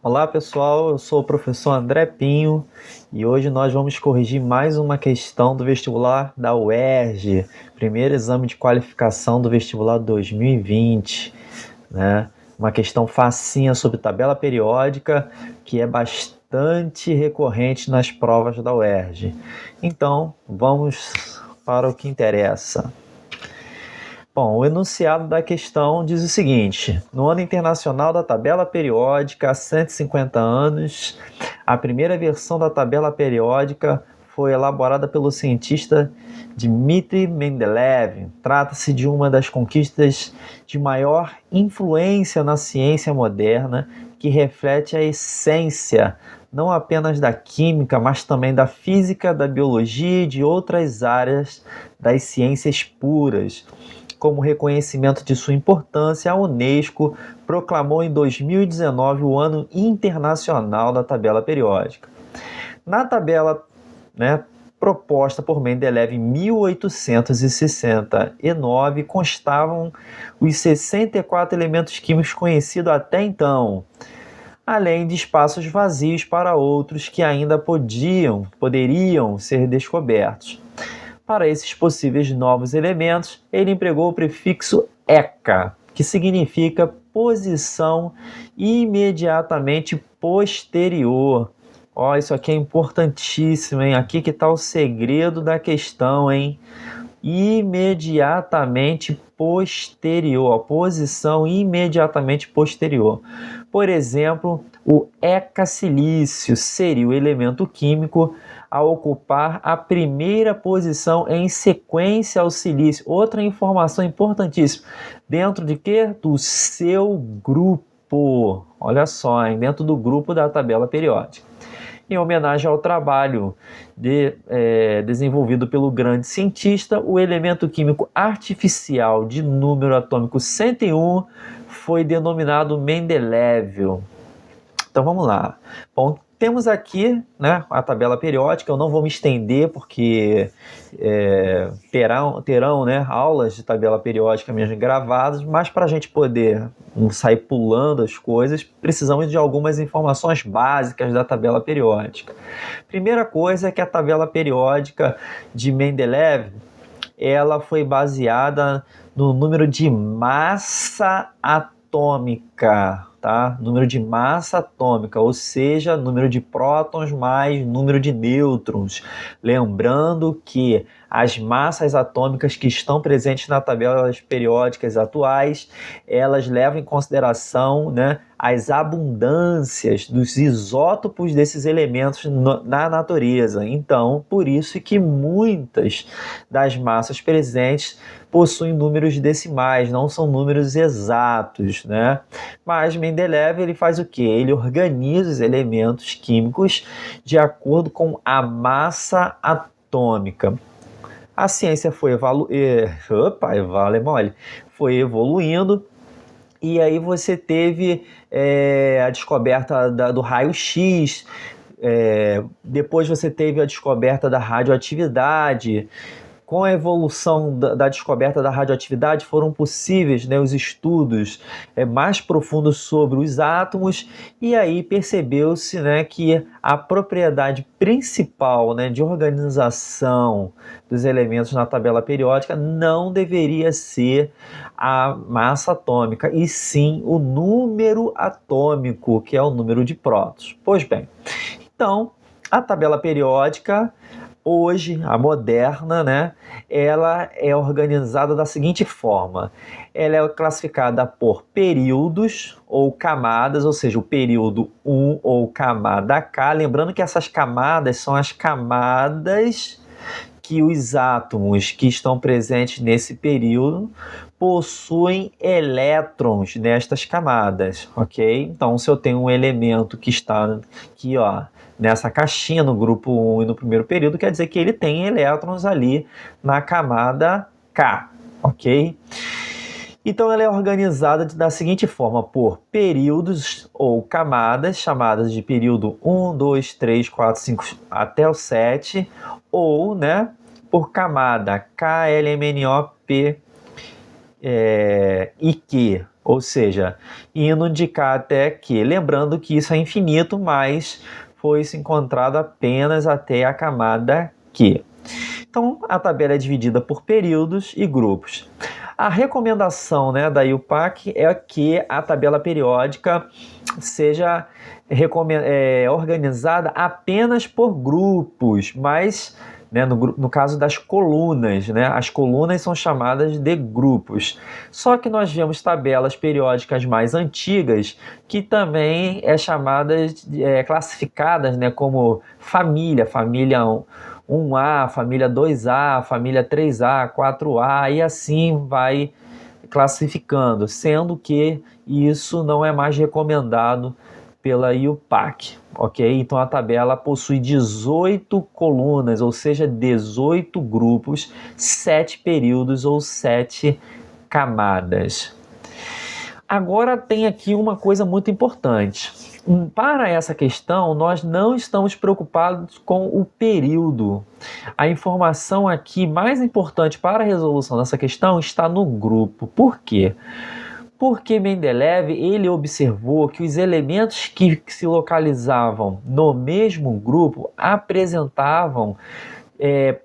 Olá pessoal, eu sou o professor André Pinho e hoje nós vamos corrigir mais uma questão do vestibular da UERJ, primeiro exame de qualificação do vestibular 2020, né? Uma questão facinha sobre tabela periódica que é bastante recorrente nas provas da UERJ. Então, vamos para o que interessa. Bom, o enunciado da questão diz o seguinte: no ano internacional da tabela periódica há 150 anos, a primeira versão da tabela periódica foi elaborada pelo cientista Dmitry Mendeleev. Trata-se de uma das conquistas de maior influência na ciência moderna, que reflete a essência não apenas da química, mas também da física, da biologia e de outras áreas das ciências puras. Como reconhecimento de sua importância, a Unesco proclamou em 2019 o Ano Internacional da Tabela Periódica. Na tabela, proposta por Mendeleev em 1869, constavam os 64 elementos químicos conhecidos até então, além de espaços vazios para outros que ainda poderiam ser descobertos. Para esses possíveis novos elementos, ele empregou o prefixo "eca", que significa posição imediatamente posterior. Ó, isso aqui é importantíssimo, hein? Aqui que está o segredo da questão, hein? Imediatamente posterior, a posição imediatamente posterior. Por exemplo, o ecacilício seria o elemento químico a ocupar a primeira posição em sequência ao silício. Outra informação importantíssima. Dentro de quê? Do seu grupo. Olha só, hein? Dentro do grupo da tabela periódica. Em homenagem ao trabalho desenvolvido pelo grande cientista, o elemento químico artificial de número atômico 101 foi denominado Mendeleévio. Então vamos lá. Bom, temos aqui, né, a tabela periódica. Eu não vou me estender porque terão, né, aulas de tabela periódica mesmo gravadas, mas para a gente poder não sair pulando as coisas, precisamos de algumas informações básicas da tabela periódica. Primeira coisa é que a tabela periódica de Mendeleev, ela foi baseada no número de massa atômica, tá? Número de massa atômica, ou seja, número de prótons mais número de nêutrons. Lembrando que as massas atômicas que estão presentes nas tabelas periódicas atuais, elas levam em consideração, né, as abundâncias dos isótopos desses elementos na natureza. Então, por isso que muitas das massas presentes possuem números decimais, não são números exatos, né? Mas Mendeleev, ele faz o quê? Ele organiza os elementos químicos de acordo com a massa atômica. A ciência foi foi evoluindo, e aí você teve a descoberta do raio-x, depois você teve a descoberta da radioatividade. Com a evolução da descoberta da radioatividade, foram possíveis, né, os estudos mais profundos sobre os átomos, e aí percebeu-se, né, que a propriedade principal, né, de organização dos elementos na tabela periódica não deveria ser a massa atômica, e sim o número atômico, que é o número de prótons. Pois bem, então, a tabela periódica, hoje, a moderna, né, ela é organizada da seguinte forma: ela é classificada por períodos ou camadas, ou seja, o período 1 ou camada K. Lembrando que essas camadas são as camadas que os átomos que estão presentes nesse período possuem elétrons nestas camadas, ok? Então, se eu tenho um elemento que está aqui, ó, nessa caixinha no grupo 1 e no primeiro período, quer dizer que ele tem elétrons ali na camada K, ok? Então ela é organizada da seguinte forma, por períodos ou camadas, chamadas de período 1, 2, 3, 4, 5 até o 7, ou, né, por camada K, L, M, N, O, P, e Q, Ou seja, indo indicar até que, lembrando que isso é infinito, mas foi-se encontrado apenas até a camada Q. Então, a tabela é dividida por períodos e grupos. A recomendação, né, da IUPAC é que a tabela periódica seja organizada apenas por grupos, mas, né, no caso das colunas, né, as colunas são chamadas de grupos. Só que nós vemos tabelas periódicas mais antigas que também classificadas, né, como família 1A, família 2A, família 3A, 4A e assim vai classificando, sendo que isso não é mais recomendado pela IUPAC, ok? Então a tabela possui 18 colunas, ou seja, 18 grupos, 7 períodos ou 7 camadas. Agora tem aqui uma coisa muito importante. Para essa questão, nós não estamos preocupados com o período. A informação aqui mais importante para a resolução dessa questão está no grupo. Por quê? Porque Mendeleev ele observou que os elementos que se localizavam no mesmo grupo apresentavam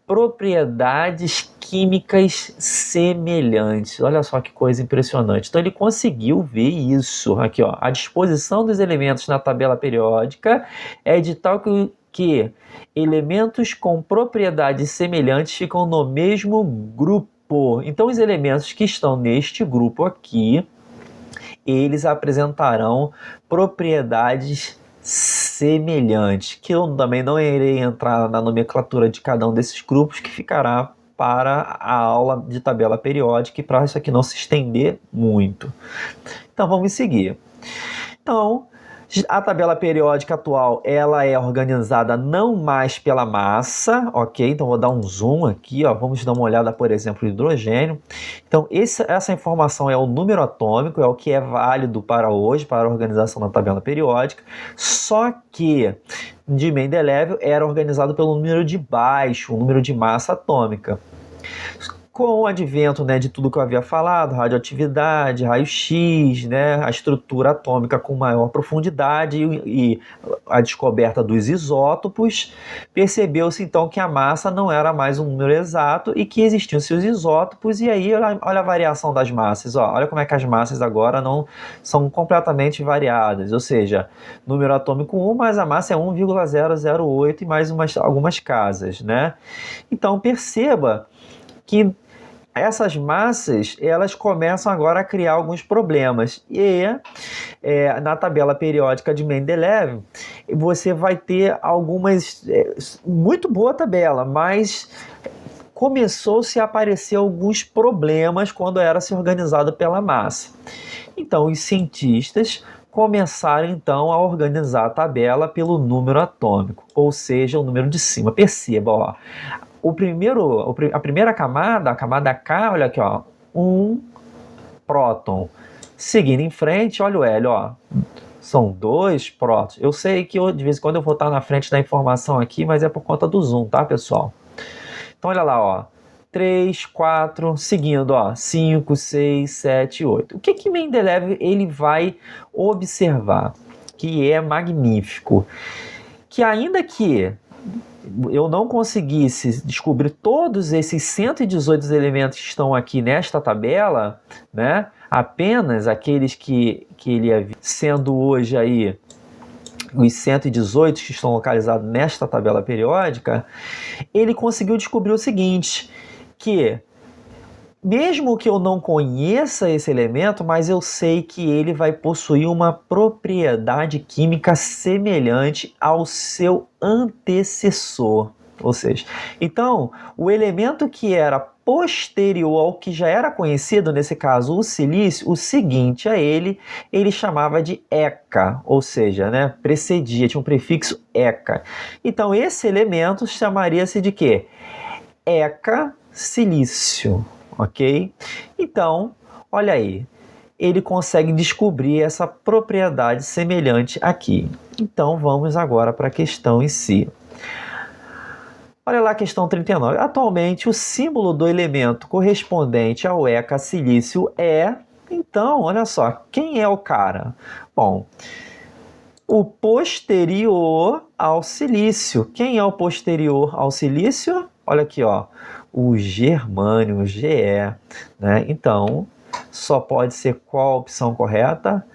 propriedades químicas semelhantes. Olha só que coisa impressionante. Então ele conseguiu ver isso. Aqui, ó, a disposição dos elementos na tabela periódica é de tal que elementos com propriedades semelhantes ficam no mesmo grupo. Então os elementos que estão neste grupo aqui, eles apresentarão propriedades semelhantes, que eu também não irei entrar na nomenclatura de cada um desses grupos, que ficará para a aula de tabela periódica e para isso aqui não se estender muito. Então vamos seguir. Então, a tabela periódica atual, ela é organizada não mais pela massa, ok? Então vou dar um zoom aqui, ó. Vamos dar uma olhada, por exemplo, no hidrogênio. Então essa informação é o número atômico, é o que é válido para hoje, para a organização da tabela periódica, só que de Mendeleev era organizado pelo número de baixo, o número de massa atômica. Com o advento, né, de tudo que eu havia falado, radioatividade, raio-x, né, a estrutura atômica com maior profundidade e a descoberta dos isótopos, percebeu-se então que a massa não era mais um número exato e que existiam seus isótopos, e aí olha a variação das massas, ó, olha como é que as massas agora não são completamente variadas, ou seja, número atômico 1, mas a massa é 1,008 e mais algumas casas, né? Então perceba que essas massas, elas começam agora a criar alguns problemas. E na tabela periódica de Mendeleev, você vai ter algumas... muito boa tabela, mas começou-se a aparecer alguns problemas quando era se organizado pela massa. Então, os cientistas começaram então a organizar a tabela pelo número atômico, ou seja, o número de cima. Perceba, ó, a primeira camada, a camada K, olha aqui, ó, 1 próton. Seguindo em frente, olha o L, ó, são 2 prótons. Eu sei que de vez em quando eu vou estar na frente da informação aqui, mas é por conta do zoom, tá, pessoal? Então, olha lá, ó, 3, 4, seguindo, ó, 5, 6, 7, 8. O que Mendeleev ele vai observar, que é magnífico? Que ainda que eu não conseguisse descobrir todos esses 118 elementos que estão aqui nesta tabela, né? Apenas aqueles que ele havia, sendo hoje aí os 118 que estão localizados nesta tabela periódica, ele conseguiu descobrir o seguinte, que mesmo que eu não conheça esse elemento, mas eu sei que ele vai possuir uma propriedade química semelhante ao seu antecessor. Ou seja, então, o elemento que era posterior ao que já era conhecido, nesse caso o silício, o seguinte a ele chamava de ECA, ou seja, né, precedia, tinha um prefixo ECA. Então, esse elemento chamaria-se de quê? ECA silício. Ok? Então, olha aí, ele consegue descobrir essa propriedade semelhante aqui. Então, vamos agora para a questão em si. Olha lá a questão 39. Atualmente, o símbolo do elemento correspondente ao ECA silício é... Então, olha só, quem é o cara? Bom, o posterior ao silício. Quem é o posterior ao silício? Olha aqui, ó, o germânio, o Ge, né? Então, só pode ser qual a opção correta?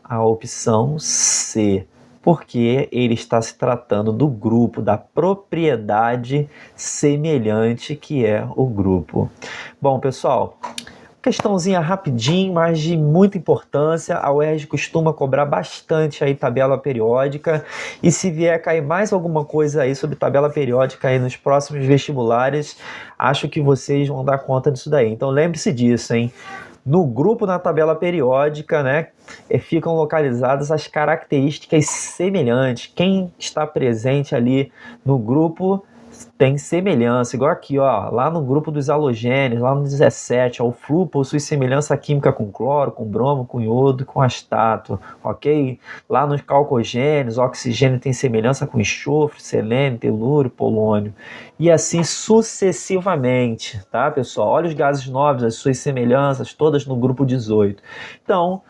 A opção C, porque ele está se tratando do grupo, da propriedade semelhante que é o grupo. Bom, pessoal, questãozinha rapidinho, mas de muita importância. A UERJ costuma cobrar bastante aí tabela periódica, e se vier cair mais alguma coisa aí sobre tabela periódica aí nos próximos vestibulares, acho que vocês vão dar conta disso daí. Então lembre-se disso, hein? No grupo, na tabela periódica, né, ficam localizadas as características semelhantes. Quem está presente ali no grupo tem semelhança, igual aqui, ó, lá no grupo dos halogênios, lá no 17, ó, o flúor possui semelhança química com cloro, com bromo, com iodo, com astato, ok? Lá nos calcogênios, o oxigênio tem semelhança com enxofre, selênio, telúrio, polônio, e assim sucessivamente, tá, pessoal? Olha os gases nobres, as suas semelhanças, todas no grupo 18. Então,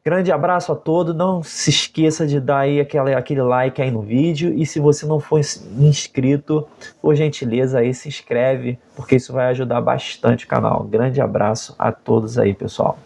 grande abraço a todos, não se esqueça de dar aí aquele like aí no vídeo, e se você não for inscrito, por gentileza aí se inscreve, porque isso vai ajudar bastante o canal. Grande abraço a todos aí, pessoal.